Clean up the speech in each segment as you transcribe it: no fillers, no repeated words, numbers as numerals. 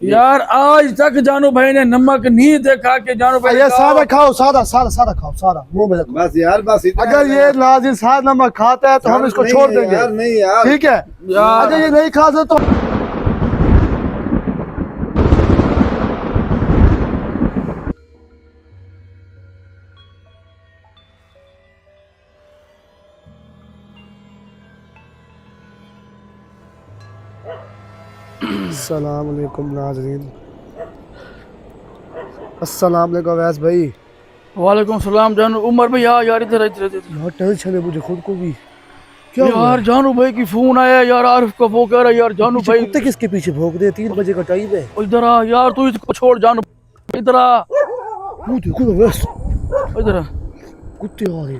यार आज तक जानू भाई ने नमक नहीं देखा कि जानू भाई ये सारा खाओ, सारा खाओ, सारा मुंह में रखो। बस यार, बस इतना। अगर ये नाजिर सारा नमक खाता है तो हम इसको छोड़ देंगे यार, नहीं यार, ठीक है यार। अगर ये नहीं खाता तो अस्सलाम वालेकुम नाज़रीन, अस्सलाम वालेकुम अवैस भाई। वालेकुम सलाम जानू। उमर भाई यार इधर यार टेंशन है मुझे खुद को भी। क्या यार जानू भाई की फोन आया यार, आरिफ का वो कह रहा है यार जानू भाई कुत्ते किसके पीछे भौंक दे, 3 बजे का टाइम है। इधर आ यार, तू इसको छोड़ जानू, इधर आ, वो देखो अवैस, इधर आ, कुत्ते आ रहे।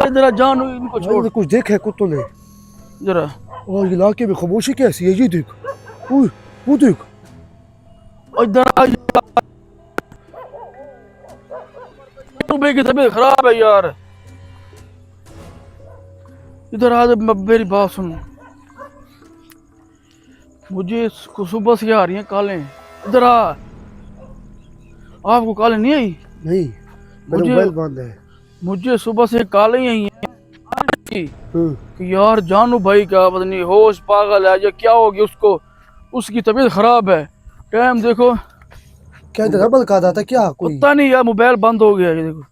इधर आ जानू, इनको छोड़, कुछ देखा है कुत्तों ने। इधर आ। और इलाके में खामोशी कैसी है, ये देख, वो देख। इधर आ जानू भाई की तबीयत खराब है यार, इधर आ, मेरी बात सुन, मुझे सुबह से आ रही हैं कालें, इधर आ। आपको कालें नहीं आई? नहीं, मेरा मोबाइल बंद है। मुझे सुबह से कालें आई हैं कि यार जानू भाई का पता नहीं होश पागल है या क्या हो गया उसको, उसकी तबीयत खराब है। टाइम देखो, क्या इधर अमल का था क्या कोई? पता नहीं यार, मोबाइल बंद हो गया, ये देखो।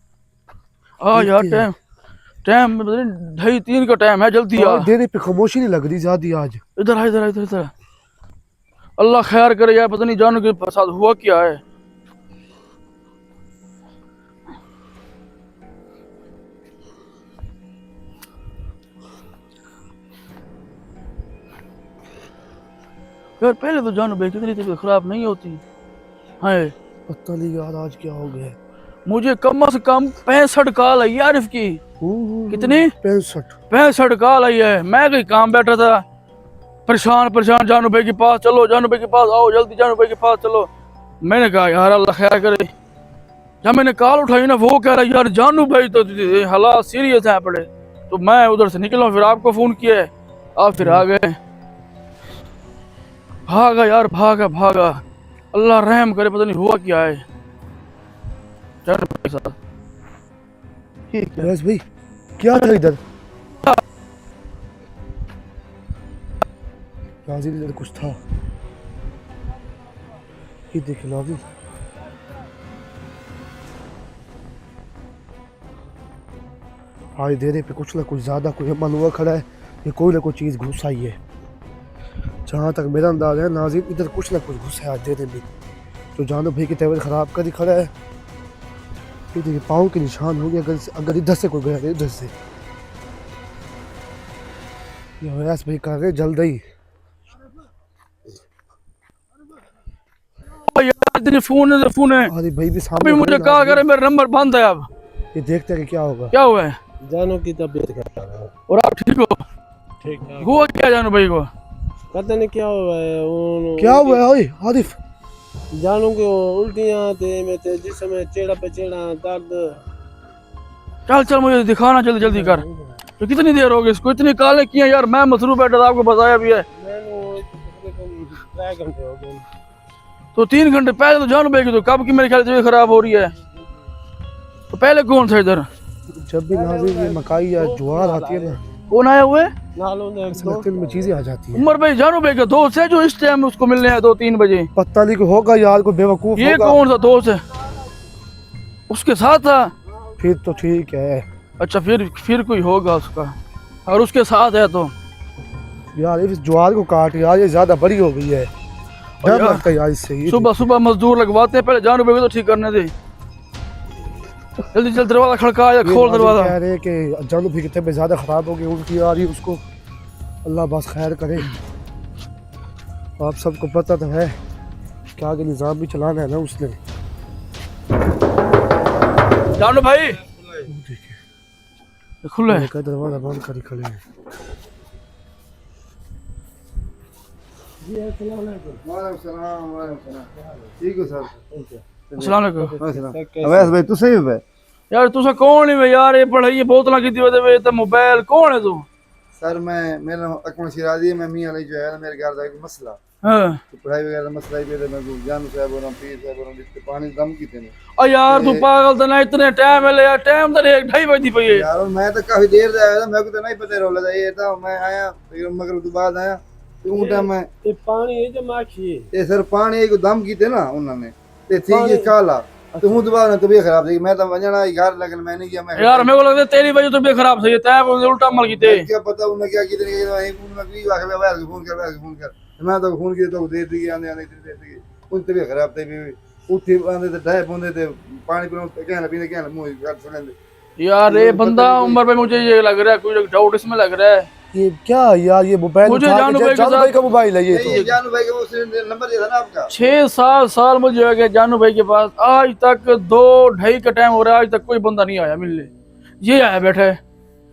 आ यार टाइम टाइम पता नहीं 2:30 का टाइम है, जल्दी आ। देने पे खामोशी नहीं लग रही ज्यादा आज। इधर आ, इधर आ, इधर आ। अल्लाह खैर करे यार, पता नहीं जानू के साथ हुआ क्या है। यार पहले तो जानू भाई कितनी तबीयत खराब नहीं होती है। पता नहीं यार आज क्या हो गया। मुझे कम से कम 65 कॉल आई यार इसकी। कितनी? 65 कॉल आई है। मैं कहीं काम बैठा था, परेशान जानू भाई के पास चलो, जानू भाई के पास आओ, जल्दी जानू भाई के पास चलो। मैंने कहा यार अल्लाह खैर करे। जब मैंने कॉल उठाई ना, वो कह रहा यार जानू भाई तो हालात सीरियस है पड़े, तो मैं उधर से निकला, फिर आपको फोन किया, आप फिर आ गए। भागा यार, भागा। अल्लाह रहम करे, पता नहीं हुआ क्या है जानू भाई के साथ। ठीक है बस भाई, क्या था इधर? नाज़िर इधर कुछ था, ये देखे नाज़िर। आज देने पे कुछ ना कुछ ज्यादा कोई अमल हुआ खड़ा है, ये कोई ना कोई चीज घुस आई है। जहाँ तक मेरा अंदाजा है नाज़िर, इधर कुछ ना कुछ घुस है आज देने में। तो जानू भाई की तबीयत खराब कर खड़ा है। ये देखिए पाँव के निशान हो गए, अगर इधर से कोई गया तो इधर से। ये अवैस भाई कर रहे जल्द ही। फोन है। अरे भाई भी सामने, अभी मुझे कहा करे मेरा नंबर बंद है। अब ये देखते हैं कि क्या होगा। क्या हुआ है? जानू की तबीयत खराब है। और आप ठीक हो? ठीक है। हुआ क्या जानू भाई को? पता नहीं क्या हुआ है। क्या हुआ है ओए आरिफ? जानू को उल्टियां थे, में थे जिसमें चेहरा पे चेहरा दर्द। चल मुझे दिखाना, जल्दी कर। तो कितनी देर हो गई इसको? इतनी काले किए यार, मैं मसरूफ बैठा था, आपको बताया भी है। 3 घंटे हो गए। तो 3 घंटे पहले तो जानू भाई की तो कब की मेरे ख्याल से खराब हो रही है। तो पहले कौन था इधर? जब भी नाज़िर ये मकाई या ज्वार आती है ना, कौन आए हुए? दिल में चीजें आ जाती है। उमर भाई जानू भाई का दोस्त है जो इस टाइम उसको मिलने हैं 2-3 बजे। पता नहीं को होगा यार, कोई बेवकूफ ये होगा। कौन सा दोस्त है? उसके साथ था? फिर तो ठीक है। अच्छा फिर कोई होगा उसका, और उसके साथ है तो यार इस ज्वार को काट यार, ये ज्यादा बड़ी हो गई है, डर लगता है यार इससे। सुबह मजदूर लगवाते हैं, पहले जानू भाई को तो ठीक करने दे। जल्दी दरवाजा खड़का या खोल दरवाजा। कह रहे कि जानू भाई की तबीयत ज्यादा खराब हो गई, उल्टी आ रही है उसको, अल्लाह बस खैर करे। आप सबको पता तो है कि आगे निज़ाम भी चलाना है ना उसने। जानू भाई खुले है, दरवाजा बंद कर खड़े हैं। ठीक है सर। अस्सलाम वालेकुम। अवैस भाई तू सही है यार तुसा कौन है यार? ये पढ़ाई बोतल की दी तो मोबाइल कौन है तू? सर मैं मेरा अकमल सिराजी, मैं मियां अली जो है ना, मेरे घर का एक मसला हाँ तो पढ़ाई वगैरह मसला ही पे मैं जानू साहब और पीर साहब और जिसके पानी दम की थे और यार तू पागल तो ना इतने टाइम है यार, टाइम तो 1:30 बजे पे है यार। और मैं तो काफी देर से आया था, मेरे को तो नहीं पता रोला था ये था। मैं आया फिर मगर तो बाद आया तो ऊँटा मैं ये पानी है जो माखी है ये सर पानी को दम की थे ना उन्होंने ते थी ये काला तो हूं दोबारा तबीयत खराब थी। मैं तो वंजना घर लेकिन मैं नहीं किया। मैं यार मेरे को लगता है तेरी वजह तो भी खराब सही है, टाइम उल्टा मल की थे। क्या पता उन्हें क्या कितने उन्होंने भी वाके बैठ के फोन कर मैं तो फोन किया तो दे दी आने आने दे दी उन तबीयत खराब थे भी उठी आंदे थे ढाई पौंदे थे पानी कहना पीने कहना मुंह कर सुने यार ये बंदा उम्र पे मुझे ये लग रहा है, कुछ डाउट इसमें लग रहा है। ये क्या यार, ये मोबाइल मुझे उठा जानू के भाई के जानू भाई साथ का मोबाइल है ये ये तो। जानू भाई का उसने नंबर दिया था ना आपका 6-7 साल मुझे हो गया जानू भाई के पास, आज तक 2-2:30 का टाइम हो रहा है, आज तक कोई बंदा नहीं आया मिलने। ये आया बैठा है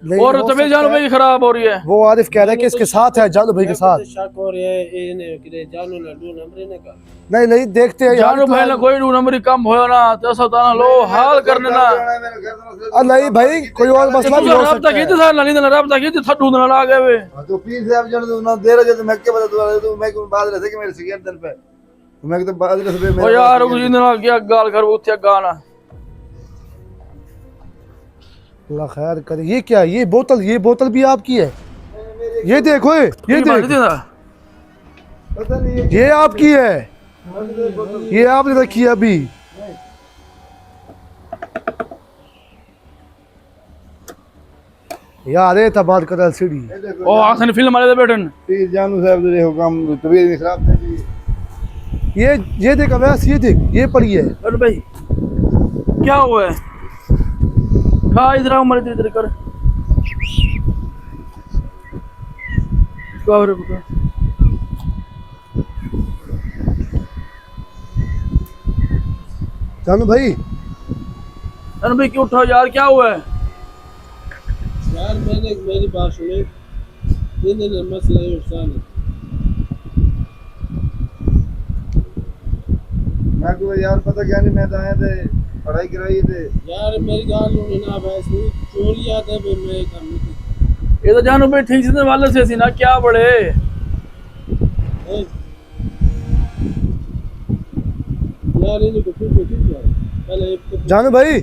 नहीं, और हो तबीयत सकता जानू है। भाई की खराब हो रही है। वो आरिफ कह रहा है कि इसके साथ है, जानू भाई के साथ। शक हो रहा है इन्हें कि जानू ना दो नंबर ने का नहीं नहीं, देखते हैं यार। जानू भाई ना कोई नंबर कम हो ना तो ऐसा होता ना लो हाल करने ना। नहीं भाई, कोई और मसला भी हो रब्ता सकता की है। थी सर नली ना रब्ता की थी थड्डू ना ला गए वे। तो पीर साहब जन ना दे रहे थे मैं क्या बता दोबारा तो मैं को बाद रहे कि मेरे सिगरेट दिन पे मैं तो बाद रहे ओ यार उस दिन ना क्या गाल कर उठे गाना। अल्लाह खैर करे। ये क्या, ये बोतल भी आपकी है? ये देखो, ये देख, पता नहीं ये आपकी है, ये आपने रखी है अभी। यार ये तबाद कर एलसीडी। ओ आखिर फिल्म वाले बैठन पीर जानू साहब दे देखो काम तबीयत नहीं खराब थी। ये देख अवैस, ये देख, ये पड़ी है। अरे भाई क्या हुआ है? हाँ इधर आओ, मरे इधर कर क्या हो रहा है बता। जानू भाई, अरे भाई क्यों उठाओ यार, क्या हुआ है? यार मैंने मेरी बात सुनी इन्हें मसला है उसान मैं को यार पता क्या नहीं मैं तो आया थे पढ़ाई कराई थे यार मेरी गाल में ना बहस नहीं चोरी याद है भाई मैं काम नहीं ये तो जानू भाई ठीक से वाले से सी ना क्या बड़े यार इन्हें को पूछो ठीक है पहले एक जानू भाई,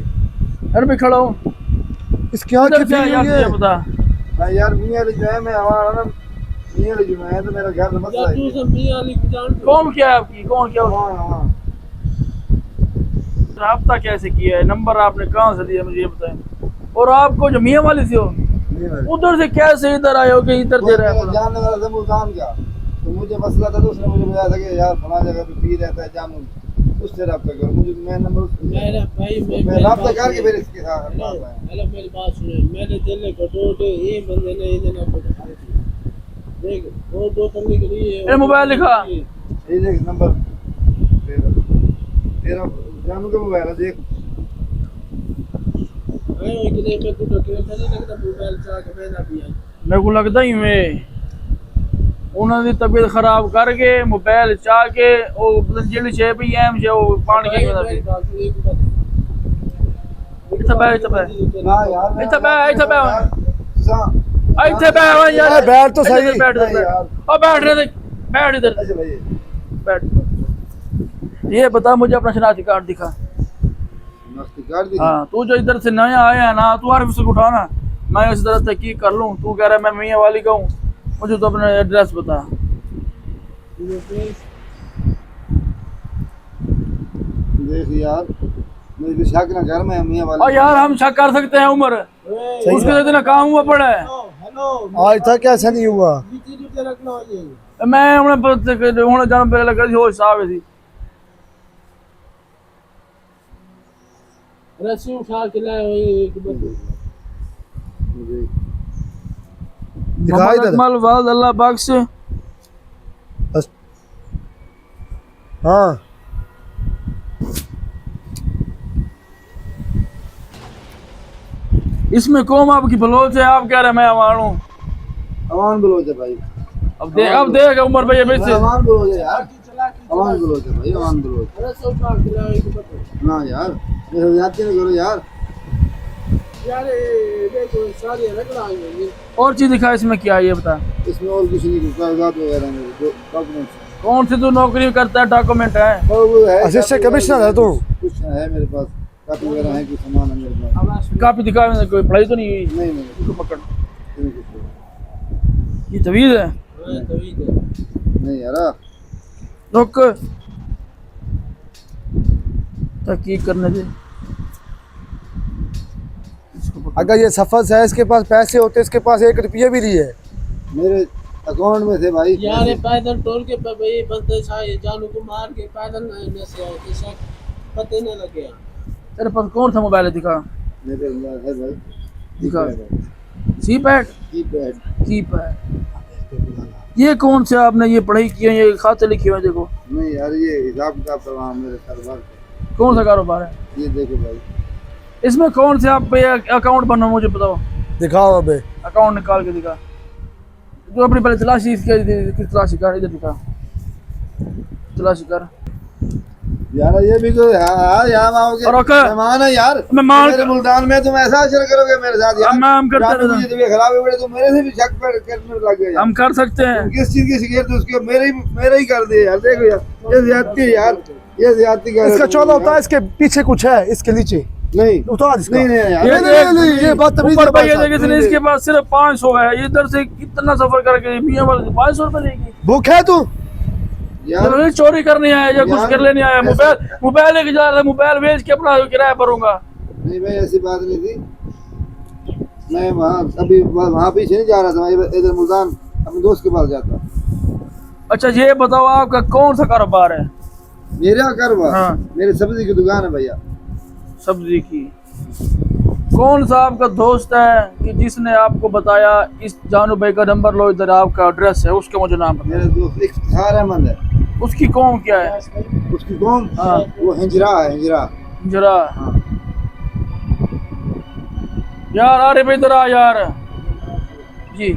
अरे भाई खड़ा हो इसकी आँख इधर कितनी से यार हुई है? तुझे बता। मैं यार मियां जो है मैं हमारा ना मियां जो है तो मेरा घर का मसला यार है। तू सब मियां अली को जानते हो? कौन क्या है आपकी, कौन क्या हाँ हाँ राब्ता कैसे किया है, नंबर आपने कहाँ से दिया मुझे ये बताएं। और आपको जो मियाँ वाली से हो नहीं भाई। उधर से कैसे इधर आए हो कि इधर दे रहा मेरा है? जानने वाला था मुल्तान का तो मुझे मसला था तो उसने मुझे बताया था कि यार फला जगह पे पी रहता है जानू उससे रब्ता करो। मुझे मैं नंबर मेरा भाई मैं रब्ता करके फिर इसके साथ पास आया। हेलो मेरी बात सुनो मैंने दिल को दो ये बंदे ने इन्हें ना पता खाई थी देख वो दो तंगी के लिए ये मोबाइल लिखा ये देख नंबर तेरा जानू का मोबाइल है देख आयो कि नहीं मैं तो खेल था नहीं लगता मोबाइल चाह के मैं ना भी आई मेरे को लगता ही मैं उन्होंने तबीयत खराब करके मोबाइल चाह के वो जेल छे भी एम से वो पानी के मेरी बात सुनो एक बात इतना बैठ ना यार इतना बैठ इतना बैठ सा इतने बैठ यार बैठ तो सही। बैठ नहीं बैठ यार। और बैठ रहे थे बैठ इधर अच्छा भाई बैठ। ये बता मुझे अपना शनाख्ती कार्ड दिखा। मस्ती कर दी। हाँ तू जो इधर से नया आया है ना तू आरिफ से उठा ना, मैं इस तरह तहकीक कर लूँ। तू कह रहा है मैं मियाँ वाली का हूँ, मुझे तो अपना एड्रेस बता। देख यार मुझे भी शक ना कर मैं मियां वाला और यार हम शक कर सकते हैं उम्र उसके लिए इतना काम हुआ पड़ा है। हेलो आज तक ऐसा नहीं हुआ। नीचे नीचे रखना हो ये मैं हूँ जान पहले लगा होश साहब थी। रस्सी उठा के लाए हो ये एक बंदे मुझे दिखाई दे। अकमल वाल अल्लाह बख्श। हाँ इसमें कौम आपकी बलोच है, आप कह रहे हैं मैं अवान हूँ। अमान बलोच है भाई। अब देख उम्र भैया मेरे से अमान बलोच है यार। चला के अमान बलोच है भाई अमान बलोच। रस्सी उठा के लाए एक बंदे ना यार मेरे याद नहीं करो यार। यार ये देखो सारी रख लाएंगे और चीज दिखा इसमें क्या है ये बता। इसमें और कुछ नहीं कागजात वगैरह मेरे जो डॉक्यूमेंट्स कौन सी तू नौकरी करता है, डॉक्यूमेंट है? वो है असिस्टेंट कमिश्नर है तू? कुछ है मेरे पास, कापी वगैरह है, कुछ सामान है मेरे पास। कापी दिखा, कोई पढ़ाई तो नहीं हुई? नहीं नहीं इसको पकड़, नहीं, ये तवीज है। नहीं यार, रुक, तहकीक करने दे। इसको पकड़। अगर ये सफर है, इसके पास पैसे होते, इसके पास 1 रुपये भी नहीं है। मेरे अकाउंट में थे भाई। यार ये पैदल टोल के पे भाई बंदे सारे जानू को मार के पैदल न से आए, किसा पता ही नहीं लगे। तेरे पास कौन सा मोबाइल है? दिखा मेरे अंदर है भाई, दिखा। सी पैड, कीपैड। की पैड। ये कौन से आपने ये पढ़ाई की है? ये खाते लिखे हुए हैं, देखो। नहीं यार, ये हिसाब किताब करवा मेरे कारोबार का। कौन सा कारोबार है? ये देखो भाई, इसमें कौन से आप पे अकाउंट बनो, मुझे बताओ। दिखाओ अबे। अकाउंट निकाल के दिखा। जो अपनी पहले तलाशी इसकी तलाशी कर, इधर दिखा, तलाशी कर। यार ये भी तो यहाँ आओगे, और ओके। मेहमान है यार। मेहमान- मेरे मुल्तान में तुम ऐसा असर करोगे मेरे साथ यार? हम करते जानू रहते की तबीयत खराब है, तुम मेरे से भी शक करने लग गए यार। हम कर सकते हैं। किस चीज की शिकायत है उसके? मेरे ही कर दिए यार। देखो यार, ये ज्यादती है यार, ये ज्यादती कर इसका चौला होता है, इसके पीछे कुछ है, इसके नीचे नहीं उतार इसका। नहीं नहीं यार, ये ये बात तमीज़ ऊपर से भाई ये बात देख, इसने इसके पास सिर्फ 500 है। ये इधर से कितना सफर करके मियां वाले से 500 रुपए लेगी। भूख है तू? यार ये चोरी करने आया या कुछ यार, कर लेने आया? मोबाइल लेके जा रहा है, मोबाइल बेच के अपना किराया भरूंगा। नहीं भाई, ऐसी बात नहीं थी। मैं वहाँ अभी वहाँ पीछे नहीं जा रहा था, मैं इधर मुल्तान अपने दोस्त के पास जाता। अच्छा ये बताओ, आपका कौन सा कारोबार है? मेरा कारोबार? हाँ। मेरी सब्जी की दुकान है भैया। सब्जी की। कौन सा आपका दोस्त है कि जिसने आपको बताया इस जानू भाई का नंबर लो, इधर आपका एड्रेस है, उसका मुझे नाम मेरा बताओ। दोस्त इफ्तिखार अहमद है। उसकी कौम क्या है? उसकी कौम? हाँ। वो हिजरा है, हिजरा। जरा हाँ। यार, अरे भाई इधर आ यार जी।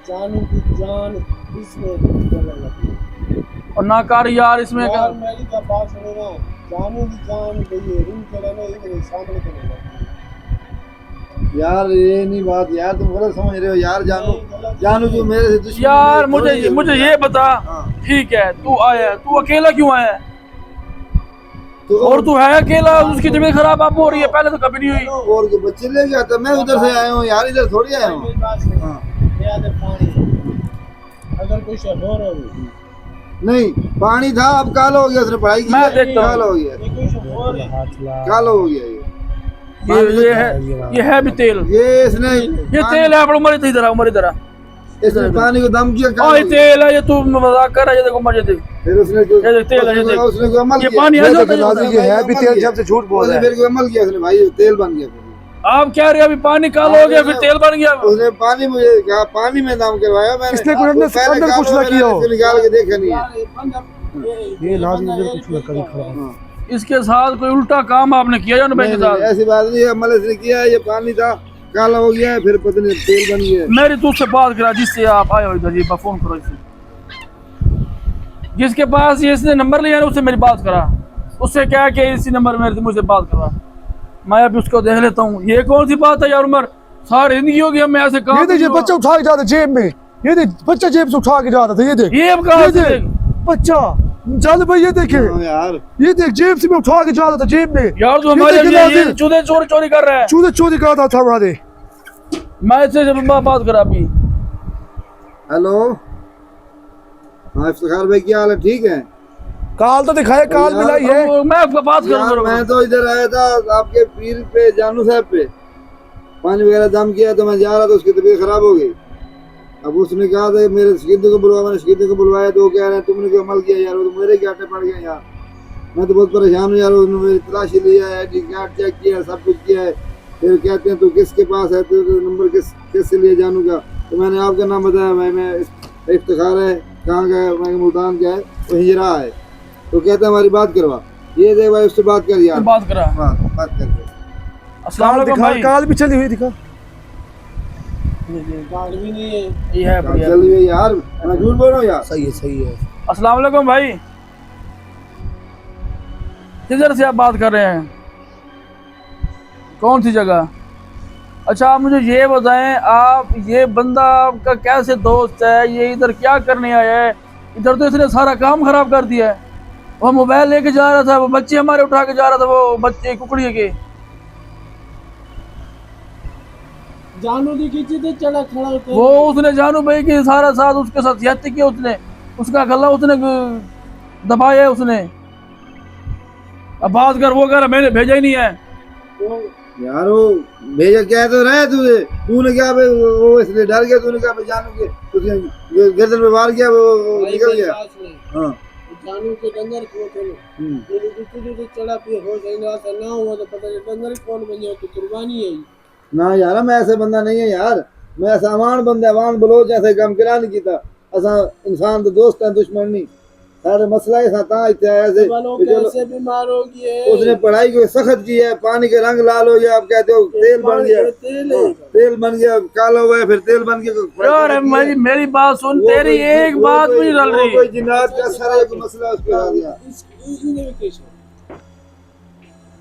जानू की जान इसमें चलने लगी। और नाकार यार, इसमें क्या? यार मेरी का बात सुनो ना, जानू की जान भैया रूम के रहने इधर सामने चलने लगी। यार ये नहीं बात यार, तुम गलत समझ रहे हो यार। जानू जो मेरे से दुश्मन यार है, मुझे ये बता। हाँ। ठीक है, तू आया, तू अकेला क्यों आया? तो और तू है अकेला? उसकी तबीयत खराब आप हो रही है, पहले तो कभी नहीं हुई। और के बच्चे ले गया था, मैं उधर से आया हूँ यार, इधर थोड़ी आया हूँ। मेरी बात सुनो, हाँ। ये आदर पानी अगर कुछ हो रहा हो, नहीं पानी था, अब काला हो गया, उसने पढ़ाई की। मैं देखता हूँ। काला हो गया, ये कुछ हो रहा है। काला हो गया ये है भी तेल। ये इसने ये तेल है अपना। मर इधर आ, मर इधर आ। इसने पानी को दम किया, काला और ये हो गया। तेल है, ये तू मजाक कर रहा है? ये देखो मजे देख, फिर उसने जो ये देख तेल है, ये देख। उसने को अमल ये किया। पानी ये है तो जो गलाजी, ये है भी तेल, जब से झूठ बोल रहा उसने है। फिर को अमल किया उसने भाई, तेल बन गया फिर। आप क्या रहे? अभी पानी काला हो गया, फिर तेल बन गया। उसने पानी मुझे कहा, पानी में दम करवाया मैंने। इसने कोई अंदर- पहले अंदर कुछ काला ना मैंने किया हो। फिर निकाल के देखा नहीं है। यार ये बंदा ये नाज़िम इधर कुछ ना करी खड़ा। हाँ। इसके साथ कोई उल्टा काम आपने किया या भाई के नहीं, साथ? नहीं, ऐसी बात नहीं है, अमल इसने किया है। ये पानी था, काला हो गया है, फिर पता नहीं तेल बन गया है। मेरी तुझसे बात करा, जिससे आप आए हो इधर, ये फोन करो इसे। जिसके पास ये इसने नंबर लिया है, उससे मेरी बात करा। उससे क्या है कि इसी नंबर में मुझे बात करा, मैं अभी उसको देख लेता हूँ। ये कौन सी बात है यार उमर? सारी जिंदगी होगी हम ऐसे काम। ये देख, ये बच्चा उठा के जा रहा था जेब में। ये देख, बच्चा जेब से उठा के जा रहा था। ये देख, ये अब कहाँ ये से देख बच्चा। चल भाई, ये देखे, हाँ यार, ये देख, जेब से मैं उठा के जा रहा था, जेब में। यार तू ये हमारे देख, ये नाज़िम। चूधे चोरी कर रहा है। चूधे चोरी कर रहा था हमारे। मैं इससे बात करा अभी। हेलो। हाँ इफ्तिखार भाई, क्या हाल है? ठीक है काल तो दिखाए, काल यार, मिलाई है। मैं बात यार, करूँ। मैं तो इधर आया था आपके पीर पे, जानू साहब पे। पानी वगैरह दम किया तो मैं जा रहा था, उसकी तबीयत खराब हो गई। अब उसने कहा था मेरे शकीदों को बुलवा, मैंने शकीदों को बुलवाया तो वो कह रहे हैं तुमने क्यों अमल किया यार? वो तो मेरे गाटे पड़ गए यार। मैं तो बहुत परेशान हूँ यार। उन्होंने मेरी तलाशी लिया है, ID कार्ड चेक किया है, सब कुछ किया है। फिर कहते हैं तू किसके पास है, तो नंबर किससे लिया जानू का? तो मैंने आपका नाम बताया, मैं इफ्तिखार है, कहाँ का है? मैं मुल्तान का है, वो हिजरा है। तो कहते हैं हमारी बात करवा। ये देख भाई, उससे बात कर यार। बात करा। हाँ, बात कर। अस्सलाम काल वालेकुम दिखा, भाई। काल भी चली हुई दिखा। कार्ड भी नहीं है। ये है बढ़िया। चल ये यार, मैं झूठ बोल रहा हूँ यार। सही है, सही है। अस्सलाम वालेकुम भाई, किधर से आप बात कर रहे हैं? कौन सी जगह? अच्छा आप मुझे ये बताएं, आप ये बंदा आपका कैसे दोस्त है? ये इधर क्या करने आया है? इधर तो इसने सारा काम खराब कर दिया है। वो मोबाइल लेके जा रहा था, वो बच्चे हमारे उठा के जा रहा था, वो बच्चे कुकड़ी के। जानू दी खींची तो चढ़ा खड़ा होता है। वो उसने जानू भाई के सारा साथ उसके साथ ज्यादती किया उसने, उसका गला उसने दबाया है उसने। अब बात कर, वो कह रहा मैंने भेजा ही नहीं है। वो यार वो भेजा क्या तो रहा है तुझे, तूने क्या भाई वो इसलिए डर गया, तूने क्या भाई जानू के उसने गर्दन पे वार किया, वो भाई निकल मेरी गया। बात सुन। हाँ जानू के डंगर को तेरे तुझे चढ़ा पे हो जाएगा, ऐसा ना हुआ तो पता नहीं डंगर कौन बन जाए, तो कुर्बानी है। ना यार मैं ऐसे बंदा नहीं है यार, मैं ऐसा अवान बंदा अवान बलोच ऐसे काम करा नहीं किया असा इंसान तो दोस्त है दुश्मन नहीं। सारे मसला के साथ इतने आया से कैसे बीमार हो गए। उसने पढ़ाई को सख्त की है, पानी के रंग लाल हो गया, आप कहते हो तेल बन गया, तेल बन गया काला हुआ है, फिर तेल बन गया। यार मेरी बात सुन, तेरी एक बात भी नहीं रल रही। कोई जिन्नात का सारा एक मसला उस पे आ गया।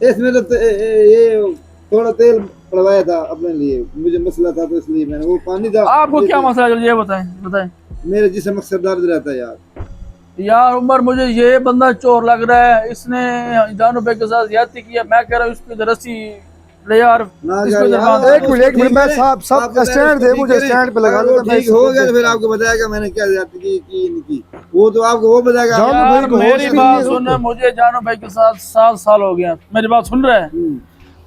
इसमें तो ये थोड़ा तेल पड़वाया था अपने लिए, मुझे मसला था तो इसलिए मैंने वो पानी था। आपको क्या मसला है ये बताएं बताएं। मेरे जिसम अक्सर दर्द रहता है यार। यार उमर, मुझे ये बंदा चोर लग रहा है, इसने जानू भाई के साथ ज्यादती किया। मैं कह रहा हूँ इसको रस्सी ले यार, ना इसको यार, इधर यार, बांध। एक मिनट मैं साहब सब स्टैंड दे मुझे, स्टैंड पे लगा दो। ठीक हो गया तो फिर आपको बताएगा मैंने क्या ज्यादती की नहीं की, वो तो आपको वो बताएगा। जानू भाई यार को मेरी होश बात नहीं है, सुन, मुझे जानू भाई के साथ 7 साल हो गया, मेरी बात सुन रहा है।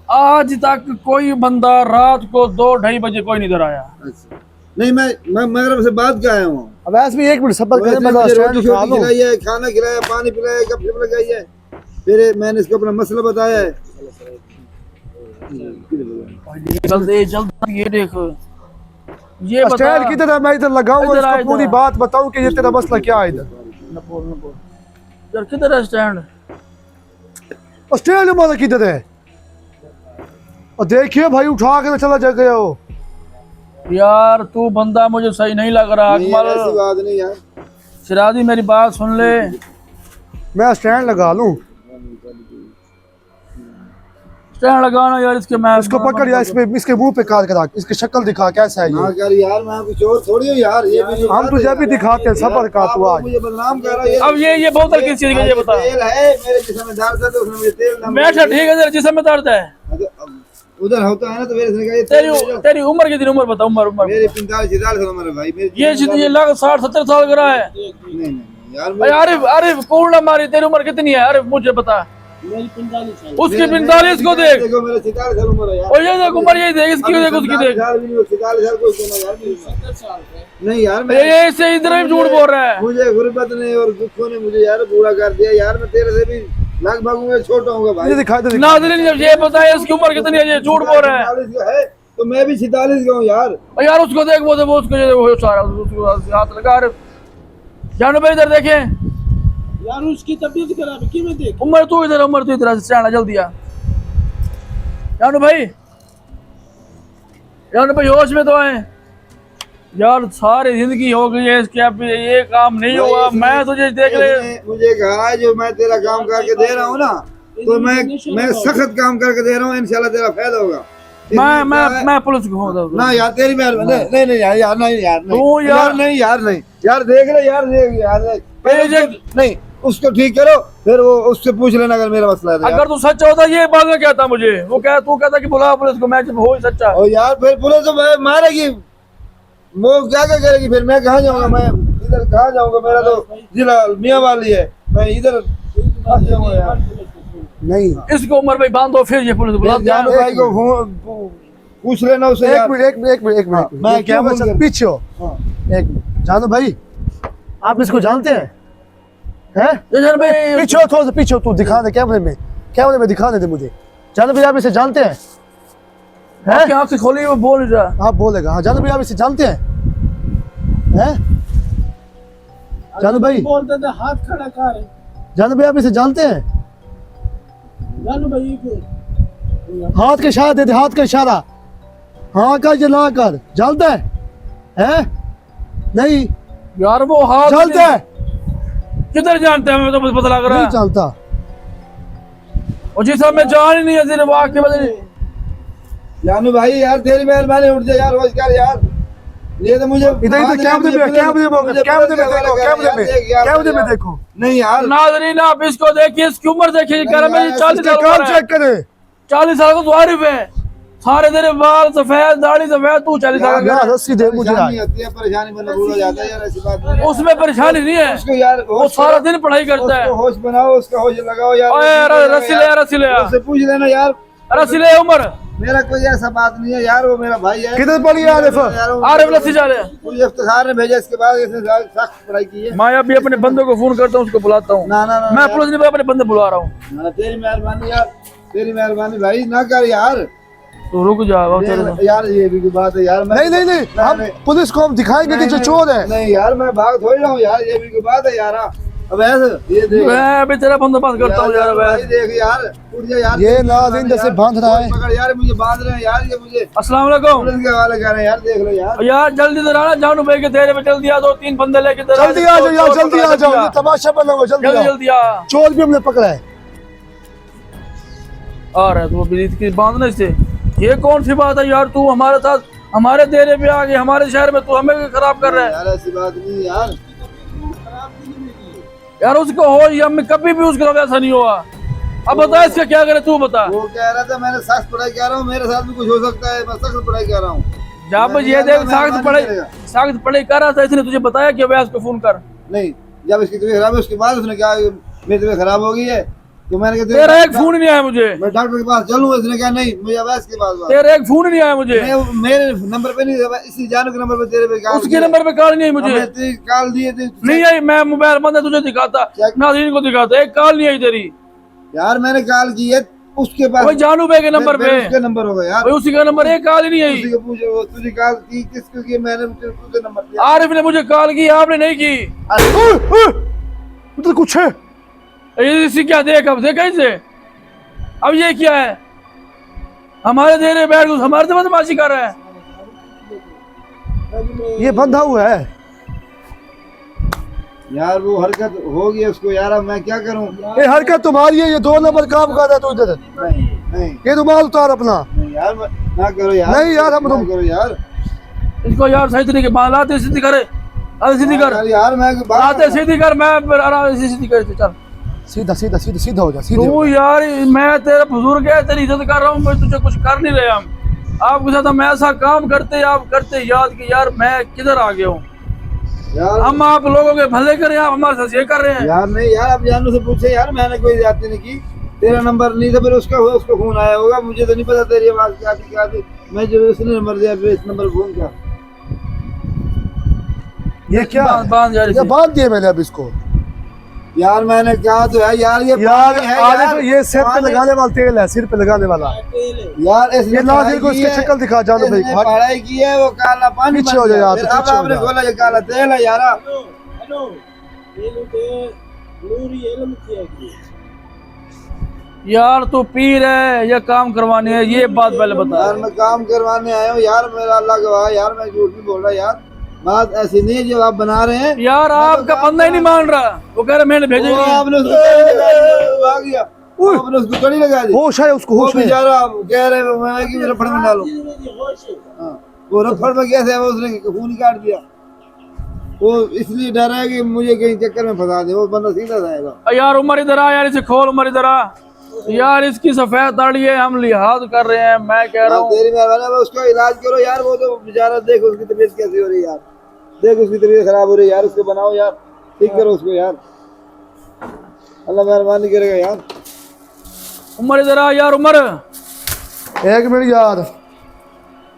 आज तक कोई बंदा रात को 2-2:30 बजे कोई नहीं इधर आया। अच्छा नहीं, मैं मगरब से बात कर आया हूँ। अब ऐसे भी एक मिनट सब्र करें, मैं मुझे स्टैंड रोटी उठा शोटी लूं। खिलाई है, खाना खिलाया, पानी पिलाया, गपशप लगाई है, फिर मैंने इसको अपना मसला बताया है। जल्द ये देख, ये बता। स्टैंड किधर है, मैं इधर लगाऊं इधर आ, इसको पूरी इधर। बात बताऊं कि ये तेरा मसला क्या है इधर। न बोल यार, किधर है स्टैंड? स्टैंड मतलब किधर है? और देखिए भाई उठा के तो चला जा गया हो। यार तू बंदा मुझे सही नहीं लग रहा। नहीं यार, ऐसी अकमल बात नहीं यार। सिराजी मेरी बात सुन ले। मैं स्टैंड लगा लूं, स्टैंड लगाना यार इसके। मैं इसको पकड़ यार, इसके मुंह पे कार करा, इसकी शक्ल दिखा कैसा है ना ये। कर यार, मैं कुछ और थोड़ी हूँ यार, ये भी हम तुझे भी दिखाते हैं सबर का तू आज। मुझे बदनाम कर रहा है। अब ये बोतल किस चीज का ये बता। तेल है मेरे जिसम में दर्द है तो उसने मुझे तेल डाल बैठा ठीक है तेरे जिस्म में दर्द है। उधर होता है ना तो मेरे से कहा तेरी उम्र कितनी? उम्र बता, उम्र मेरे 45 उम्र है भाई मेरी। ये लग 60-70 साल का रहा है। नहीं यार, अरे आरिफ आरिफ कौन ना मारी, तेरी उम्र कितनी है आरिफ मुझे बता। मेरी 45 साल। उसकी 45 को देख, देखो मेरे 46 साल उम्र है यार। और ये देख उम्र, ये देख इसकी देख, उसकी देख। 46 साल कोई सुना यार मेरी। 70 साल का। नहीं यार, ये इससे इधर ही झूठ बोल रहा है। मुझे गुर्बत ने और दुखों ने मुझे यार बूढ़ा कर दिया यार। मैं तेरे से भी लगभग मैं छोटा हूँ भाई। ये दिखा दे। नाज़रीन जब ये बताए इसकी उम्र कितनी है, ये झूठ बोल रहा है। 46 का है तो मैं भी 46 का हूँ यार। और यार उसको देख, वो उसको ये वो सारा उसको हाथ लगा। अरे जानू भाई इधर देखें, यार उसकी तबीयत खराब है, क्यों मैं देख। उम्र तू इधर से आना जल्दी आ। जानू भाई होश में तो आए यार। सारी जिंदगी हो गई है इसके, अब ये काम नहीं हुआ। मैं तुझे देख ले, मुझे कहा जो मैं तेरा काम करके दे रहा हूँ ना, तो मैं सख्त काम करके दे रहा हूँ, इंशाल्लाह तेरा फायदा होगा। मैं पुलिस को फोन कर ना यार तेरी मेहरबानी। नहीं यार, नहीं यार, तू यार नहीं यार, नहीं यार, देख ले यार, देख यार, नहीं उसको ठीक करो, फिर वो उससे पूछ लेना अगर मेरा मसला है। अगर तू सच्चा होता ये बात में कहता मुझे, वो क्या तू कहता कि बुला पुलिस को, मैं जब हो ही सच्चा। और यार फिर पुलिस तो मारेगी, वो क्या करेगी, फिर मैं कहाँ जाऊंगा, मैं इधर कहाँ जाऊंगा, मेरा तो जिला मियाँ वाली है, मैं इधर फंस जाऊंगा यार। नहीं इसको उमर भाई बांधो, फिर ये पुलिस बुला। जानू भाई को पूछ लेना उसे यार। एक मिनट मैं क्या बोल रहा हूं? पीछे हो। हाँ। एक मिनट जानू भाई, आप इसको जानते हैं? जानू भाई पीछे हो, थोड़ा सा पीछे हो, तू दिखा दे कैमरे में दिखा दे मुझे। जानू भाई आप इसे जानते हैं? आपकी आँख से खोली, वो बोल नहीं रहा। आप बोलेगा। हाँ जानू भाई आप इसे जानते हैं? जानू भाई बोलते थे हाथ खड़ा कर। जानू भाई आप इसे जानते हैं? जानू भाई को हाथ का इशारा दे दे, हाथ का इशारा, हाँ का जला कर। जानता है? नहीं यार वो हाथ जानता है? किधर जानते हैं, हमें तो पता लग रहा नहीं है। जानता। और जिस हमें जान ही नहीं है, सिर्फ आँख के बदले। जानू भाई यार तेरी मेहरबानी, उठ जा यार, होश कर यार। ये तो मुझे इधर इधर कैमरे में देखो। नहीं यार नाज़रीन आप इसको देखिए, इसकी उम्र देखिए, कह रहा है 40 इसके साल काम उम्र है। चेक करे। 40 साल का तो आरिफ है, सारे तेरे बाल सफेद, दाढ़ी सफेद, तू 40 साल का यार रस्सी दे मुझे परेशानी होती है, परेशानी बना भूल हो जाता है यार, ऐसी बात नहीं है। उसमें परेशानी नहीं है, उसको यार वो सारा दिन पढ़ाई करता है। उसको होश बनाओ, उसका होश लगाओ यार। ओए रस्सी ले उससे पूछ लेना यार, रस्सी ले उमर, मेरा कोई ऐसा बात नहीं है यार, वो मेरा भाई है। किधर पड़ी है आरिफ? आरिफ रस्सी जा रहे। मुझे इफ्तिखार ने भेजा, इसके बाद इसने सख्त पढ़ाई की है। मैं अभी अपने बंदे को फोन करता हूँ, उसको बुलाता हूँ। ना ना ना मैं पुलिस नहीं, अपने बंदे बुला रहा हूँ। ना, तेरी मेहरबानी यार, तेरी मेहरबानी भाई, ना कर यार। तो रुक जाओ यार ये भी कोई बात है यार। नहीं हम पुलिस को हम दिखाएंगे कि जो चोर है। नहीं यार मैं भाग थोड़ी रहा हूँ यार, ये भी कोई बात है यार। अब ऐसे ये देख, मैं अभी तेरा बंदोबस्त करता हूँ यार। भाई देख यार, उठ जा यार। ये नाज़रीन जैसे बांध रहा है। पकड़ यार, मुझे बांध रहे हैं यार, ये मुझे अस्सलाम वालेकुम पुलिस के हवाले कर रहे हैं यार, देख लो यार। यार जल्दी से आना, जानू भाई के तेरे पे जल्दी आ, 2-3 बंदे लेके जल्दी आ जाओ यार, जल्दी आ जाओ, ये तमाशा बना हुआ, जल्दी जल्दी आओ। जल्दी आ। चोर भी हमने पकड़ा है। आ रहा है तू अभी इसकी बांधने से, ये कौन सी बात है यार? तू हमारे साथ, हमारे डेरे पे आ गए, हमारे शहर में तू हमें खराब कर रहा है यार ऐसी बात नहीं यार। यार। उसको हो या मैं कभी भी उसके साथ ऐसा नहीं हुआ। अब बता इसका क्या करे, तू बता। वो कह रहा था मैंने सख्त पढ़ाई कर रहा हूँ, मेरे साथ भी कुछ हो सकता है, मैं सख्त पढ़ाई कर रहा हूँ। जब ये देख सख्त पढ़ाई कर रहा था, इसने तुझे बताया कि अवैस को फोन कर। नहीं, जब इसकी तबीयत खराब है उसके बाद उसने कहा मेरी तबीयत खराब हो गई है, तो मैंने कहा तेरा एक फोन नहीं आया मुझे, मैं डॉक्टर के पास चलूँ, इसने कहा नहीं मुझे अवैस के पास बात। तेरा एक फोन नहीं आया मुझे, मेरे नंबर पे नहीं, इसी जानू के नंबर पे तेरे पे कॉल उसके नंबर पे कॉल नहीं आई मुझे, कॉल दिए थे। नहीं आई। मैं मोबाइल बंद है, तुझे दिखाता, नाज़रीन को दिखाता, एक कॉल नहीं आई तेरी। यार मैंने कॉल की है उसके पास, वही जानू भाई के नंबर पे, उसके नंबर होगा यार, वही उसी का नंबर, एक कॉल ही नहीं आई। उसी को पूछो, वो तुझे कॉल की किसको की? मैंने तुझे नंबर दिया। आरिफ ने मुझे कॉल की, आपने नहीं की। उधर कुछ है। ये इसी क्या देख, अब देखा इसे, अब ये क्या है? हमारे देर में बैठ हमारे से बदमाशी कर रहा है। ये बंधा हुआ है यार, वो हरकत हो गई उसको यार, अब मैं क्या करूं? ये हरकत तुम्हारी है, ये 2 नंबर काम कर रहा है। तू इधर नहीं नहीं ये रुमाल उतार अपना। नहीं यार, ना करो यार, नहीं यार, हम ना करो यार। इसको यार सही तरीके बालाते सीधी करे, अरे सीधी कर, यार मैं बातें सीधी कर, मैं आराम से सीधी कर, चल सीधा सीधा सीधा सीधा हो जा, सीधे तू हो जा। यार। मैं तेरा बुजुर्ग है, तेरी इज्जत कर रहा हूँ, मैं तुझे कुछ कर नहीं रहे। हम आपके साथ हम ऐसा काम करते, आप करते याद कि यार मैं किधर आ गया हूँ। यार हम आप लोगों के भले करें, आप हमारे साथ ये कर रहे हैं। यार नहीं यार, अब जानू से पूछे यार, मैंने कोई ज्यादती नहीं की। तेरा नंबर नहीं था, फिर उसका हुआ, उसको फोन आया होगा, मुझे तो नहीं पता तेरी आवाज क्या थी। मैं जो उसने नंबर दिया, फिर इस नंबर फोन कर। ये क्या बांध यार इसे। बांध दिए मैंने अब इसको। यार मैंने कहा तो है यार, ये यार पानी है आरिफ, यार, ये सिर पे लगाने वाला तेल है, सिर पे लगाने वाला। यार ये इसने नाज़रीन को इसकी शक्ल दिखा, जानू भाई। इसने पढ़ाई की है, वो काला पानी पीछे बन हो जा गया। यार, फिर तो अब पीछे हो आपने जा। बोला ये काला तेल है यार। हेलो ये नूरी इल्म किया कि यार तू पीर है या काम करवाने है, ये बात पहले बता। यार मैं काम करवाने आया हूँ यार, मेरा अल्लाह गवाह यार, मैं झूठ नहीं बोल रहा यार। बात ऐसी नहीं है जो आप बना रहे हैं यार। आपका बंदा ही नहीं मान रहा, वो कह रहा मैंने भेजा ही वो नहीं। आपने उसको कड़ी लगा दी, भाग गया। आपने उसको कड़ी लगा दी। होश है उसको, वो होश है। बेचारा कह रहे हैं मैं कि रफड़ में डालो। होश है हाँ, वो रफड़ में कैसे है, वो उसने खून काट दिया। वो इसलिए डर है कि मुझे कहीं चक्कर में फंसा दे, वो बंदा सीधा जाएगा। यार उमर इधर आ, यार इसे खोल, उमर इधर आ यार। इसकी सफेद दाढ़ी है, हम लिहाज कर रहे हैं। मैं कह रहा हूँ तेरी मेहरबानी है, उसका इलाज करो यार। वो तो बेचारा देख उसकी तबीयत कैसी हो रही है यार, देख उसकी तबीयत खराब हो रही है यार, उसको बनाओ यार, ठीक करो उसको यार, अल्लाह मेहरबानी करेगा यार। उमर इधर आ यार। उमर 1 मिनट यार,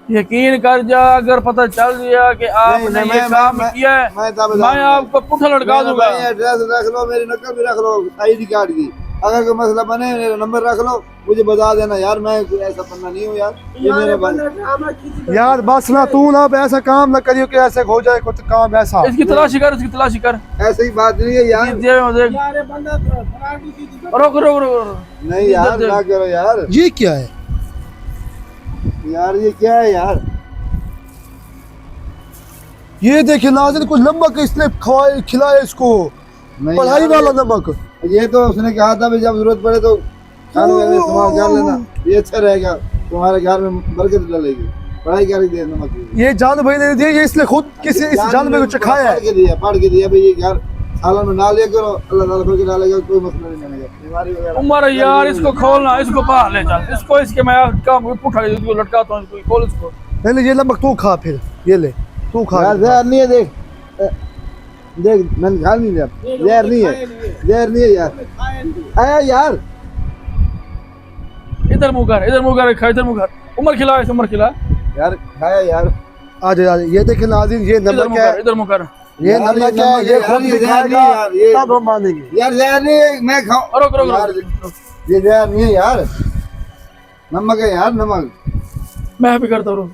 यकीन कर जा, अगर पता चल गया कि आपने नहीं, ये काम किया है, मैं आपको पुट्ठा लटका दूंगा। एड्रेस रख लो, मेरी नकल भी रख लो, आईडी कार्ड की। अगर कोई मसला बने मेरा नंबर रख लो, मुझे बता देना यार। मैं कोई ऐसा बंदा नहीं हूँ यार, ये मेरा बंदा। ड्रामा की यार बस ना, तू ना अब ऐसा काम ना करियो कि ऐसे हो जाए कुछ काम ऐसा। इसकी तलाशी कर, इसकी तलाशी कर। ऐसी ही बात नहीं है यार। देख, यार बंदा फराडी की रुक रुक रुक। नहीं यार, ना करो यार। ये क्या है यार ये क्या है यार? ये देखिए नाज़रीन, कुछ नमक इसने खिलाया इसको, नहीं पढ़ाई यार, वाला नमक। ये तो उसने कहा था भी जब जरूरत पड़े तो खाने का इस्तेमाल कर लेना, ये अच्छा रहेगा, तुम्हारे घर में बरकत डलेगी। पढ़ाई कर दे नमक की। ये जान भाई ने दिया, ये इसने खुद किसी इस जान भाई को चखाया है। पढ़ के दिया भाई, ये यार सालन में ना लिया करो, अल्लाह ताला फिर डालेगा, कोई मसला नहीं बनेगा। बीमारी वगैरह उमर यार इसको खोलना, इसको बाहर ले चल, इसको इसके मैं काम पुठा इसको लटकाता हूँ, इसको खोल इसको। नहीं ये नमक तू खा, फिर ये ले तू खा। यार जहर नहीं है, देख देख मैंने खा नहीं लिया, जहर नहीं है, जहर नहीं है यार। आया यार इधर मुंह कर, इधर मुंह कर, खा इधर मुंह कर। उमर खिला, इस उमर खिला, यार खाया यार। आज ये देखे नाज़रीन, ये इधर नमक मुंह है, कर, इधर मुंह कर। ये नमक है, ये खुद दिखाएगा तब हम मानेंगे। यार जहर नहीं है, मैं खाऊं। रुक रुक यार, रुक, ये जहर नहीं है यार, नमक है यार, नमक। मैं भी करता हूँ।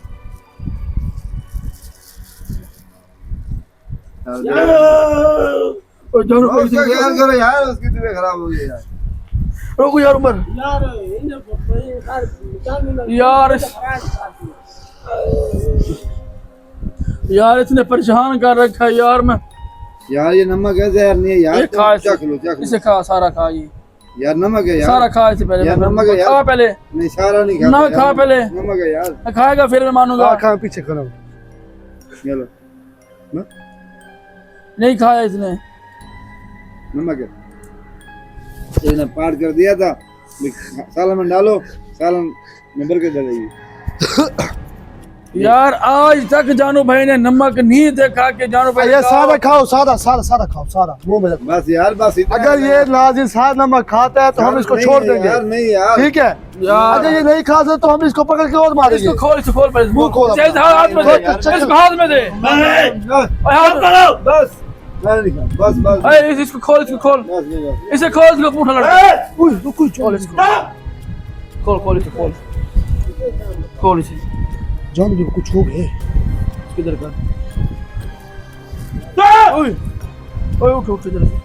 उसका ख्याल करो यार, उसकी तबीयत खराब हो गई यार। रुको यार उमर, यार इन्हें यार यार इतने परेशान कर रखा है यार। मैं यार ये नमक है, जहर नहीं है यार। ये खा, चख लो, चख लो इसे खा, सारा खा, ये यार, नमक है यार, सारा खा इसे पहले। यार नमक है यार। खा पहले, नहीं सारा नहीं खा ना खा पहले, नमक है यार। खाएगा फिर मैं मानूंगा। खा पीछे करो। ये लो नहीं खाया इसने। नमक है, इसने पार कर दिया था, सालन में डालो, सालन में बरकत डालेगी। यार आज तक जानू भाई ने नमक नहीं देखा कि जानू भाई ये सारा खाओ, सारा सारा सारा खाओ, सारा मुंह में रखो। बस यार, बस इतना। अगर ये नाज़रीन सारा नमक खाता है तो हम इसको छोड़ देंगे यार, नहीं यार, ठीक है। यार अगर ये नहीं खाता तो हम इसको पकड़ के और मारेंगे। इसको खोल, इसको खोल पहले, मुंह खोल अपना। इस हाथ में दे, इसको हाथ में दे, हाथ में दो। बस मैं नहीं खा, बस बस अरे इसको खोल, इसको खोल, बस बस। इसे खोल, इसको पूछा लड़का। रुको खोल इसको, खोल खोल इसे, खोल खोल इसे, जान भी कुछ हो गए। किधर कर, ओए ओए उठ उठ इधर से।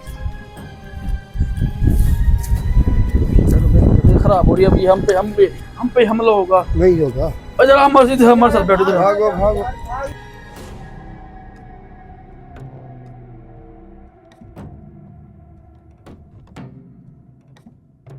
खराब हो रही है अभी, हम पे हमला होगा। नहीं होगा। अरे जरा हमारे साथ बैठो इधर। भागो भागो।